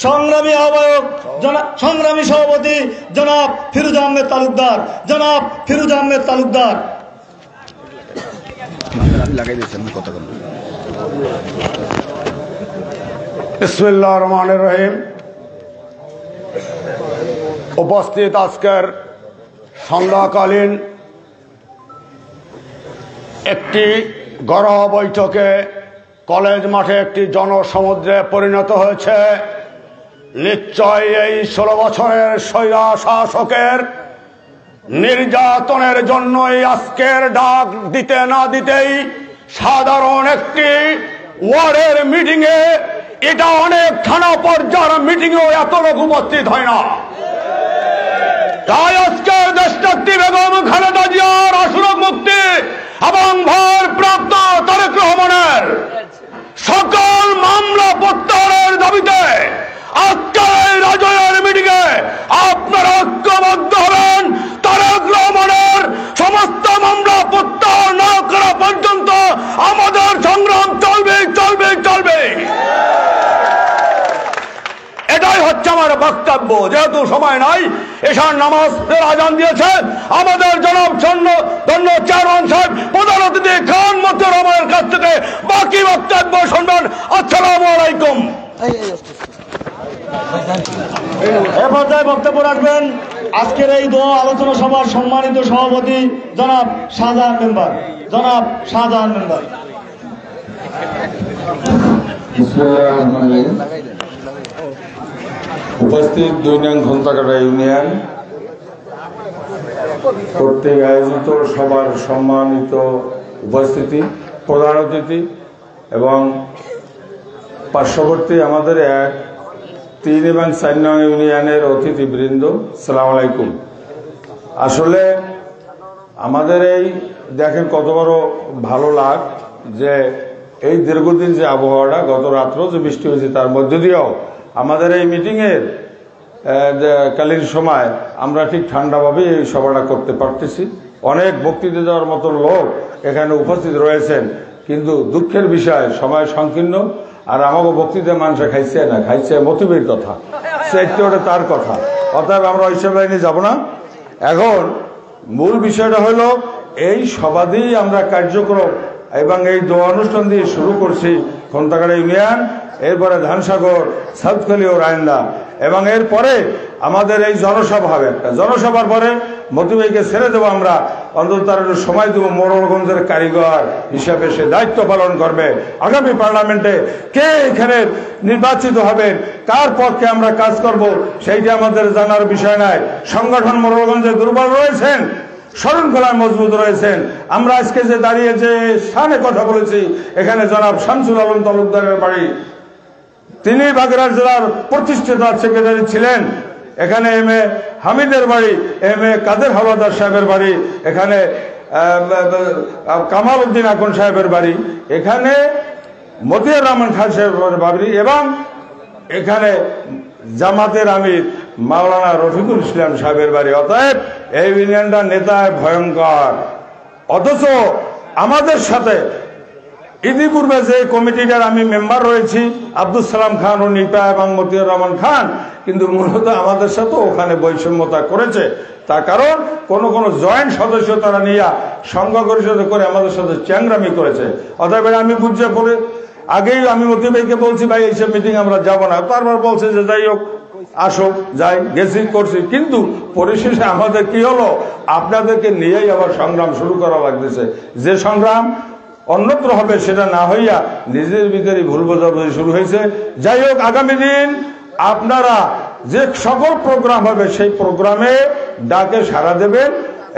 সংগ্রামী আহ্বায়ক সংগ্রামী সভাপতি জনাব ফিরোজ আহমেদ তালুকদার, জনাব ফিরোজ আহমেদ তালুকদার। বিসমিল্লাহির রহমানির রহিম। উপস্থিত আজকের সন্ধ্যাকালীন একটি গড় বৈঠকে কলেজ মাঠে একটি জনসমুদ্রে পরিণত হয়েছে। নিশ্চয় এই 16 বছরের স্বৈরা শাসকের নির্যাতনের জন্যই আজকের ডাক দিতে না দিতেই সাধারণ একটি ওয়ার্ডের মিটিংয়ে, এটা অনেক থানা পর্যায়ের মিটিংয়েও এত লোক উপস্থিত হয় না। তাই আজকের দেশনেত্রী বেগম খালেদা জিয়ার আশুরক মুক্তি এবং ভারপ্রাপ্ত তারেক রহমানের সকল মামলা প্রত্যাহারের দাবিতে আজকের এই রাজয়ের মিটিংয়ে আপনারা ঐক্যবদ্ধ হবেন। তারেক রহমানের সমস্ত মামলা প্রত্যাহার না করা পর্যন্ত আমাদের সংগ্রাম চলবে চলবে চলবে। এটাই হচ্ছে আমার বক্তব্য। যেহেতু সময় নাই, এশার নামাজের আজান দিয়েছে আমাদের জনাব ধন্য চেয়ারম্যান সাহেব প্রধান অতিথি খান মতিউর রহমানের কাছ থেকে বাকি বক্তব্য শুনবেন। আসসালামু আলাইকুম। এ পর্যায়ে বক্তব্য রাখবেন আজকের এই দোয়া আলোচনা সভার সম্মানিত সভাপতি জনাব শাহজাহান মেম্বার। জনাব শাহজাহান মেম্বার। উপস্থিত 2 নং ঘণ্টাকাটা ইউনিয়ন কর্তৃক আয়োজিত সবার সম্মানিত উপস্থিতি, প্রধান অতিথি এবং পার্শ্ববর্তী আমাদের 1, 3 এবং 4 নং ইউনিয়নের অতিথিবৃন্দ, আসসালামু আলাইকুম। আসলে আমাদের এই দেখেন কত বড় ভালো লাগ যে এই দীর্ঘদিন যে আবহাওয়াটা, গত রাত্রেও যে বৃষ্টি হয়েছে তার মধ্য দিয়েও আমাদের এই মিটিংয়ের কালীন সময় আমরা ঠিক ঠান্ডাভাবে এই সভাটা করতে পারতেছি। অনেক বক্তৃতা দেওয়ার মতন লোক এখানে উপস্থিত রয়েছেন, কিন্তু দুঃখের বিষয় সময় সংকীর্ণ। আর আমাকে বক্তৃতা মানুষে খাইছে না, খাইছে মতিবের কথা, সেটা ওটা তার কথা। অতএব আমরা ওইসব লাইনে যাব না। এখন মূল বিষয়টা হলো এই সভা দিয়েই আমরা কার্যক্রম এবং এই দোয়া অনুষ্ঠান দিয়ে শুরু করছি ঘণ্টাকাটা ইউনিয়ন, এরপরে ধানসাগর, সাউথখালী ও রায়ন্দা, এবং এরপরে আমাদের এই জনসভা হবে একটা। জনসভার পরে মতিভাইকে ছেড়ে দেবো আমরা, অন্তত তার একটু সময় দেবো। মোড়লগঞ্জের কারিগর হিসাবে সে দায়িত্ব পালন করবে। আগামী পার্লামেন্টে কে এখানে নির্বাচিত হবেন, কার পক্ষে আমরা কাজ করব, সেইটা আমাদের জানার বিষয় নয়। সংগঠন মোড়লগঞ্জে দুর্বল রয়েছেন, শরণখোলায় মজবুত রয়েছেন। আমরা আজকে যে দাঁড়িয়ে যে স্থানে কথা বলেছি, এখানে জনাব শামসুল আলম তালুকদারের বাড়ি, তিনি বাগেরহাট জেলার প্রতিষ্ঠিত সেক্রেটারি ছিলেন। এখানে এম.এ. হামিদের বাড়ি, এম.এ. কাদের হাওলাদার সাহেবের বাড়ি, এখানে কামাল উদ্দিন আকন সাহেবের বাড়ি, এখানে মতিউর রহমান খান সাহেবের বাড়ি, এবং এখানে জামাতের আমির মাওলানা রফিকুল ইসলাম সাহেবের বাড়ি। অতএব এই ইউনিয়নটা নেতায় ভয়ঙ্কর। অথচ আমাদের সাথে ইতিপূর্বে যে কমিটিটার আমি মেম্বার রয়েছি, আব্দুল সালাম খান ও নিপা এবং মতিউর রহমান খান, কিন্তু মূলত আমাদের সাথে ওখানে বৈষম্যতা করেছে। তার কারণ কোন জয়েন্ট সদস্য তারা নিয়ে সংঘ পরিষদ করে আমাদের সাথে চ্যাংরামি করেছে। অতএব আমি বুঝে পড়ে আগেই আমি মতি ভাইকে বলছি, ভাই এইসব মিটিং আমরা যাব না। তারপর বলছে যে যাই হোক, আসো, যাই, গেছি, করছি। কিন্তু পরিশেষে আমাদের কি হলো, আপনাদেরকে নিয়েই আবার সংগ্রাম শুরু করা লাগতেছে। যে সংগ্রাম অন্যত্র হবে সেটা না হইয়া নিজের ভিতরে ভুল বোঝাবুঝি শুরু হয়েছে। যাই হোক, আগামী দিন আপনারা যে সকল প্রোগ্রাম হবে সেই প্রোগ্রামে ডাকে সাড়া দেবেন,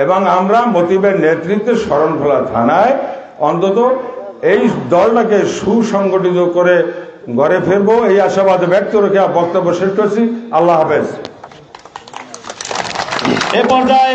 এবং আমরা মতিবের নেতৃত্বে শরণখোলা থানায় অন্তত এই দলটাকে সুসংগঠিত করে ঘরে ফিরবো, এই আশাবাদ ব্যক্ত রেখে বক্তব্য শেষ করছি। আল্লাহ হাফেজ। এ পর্যায়ে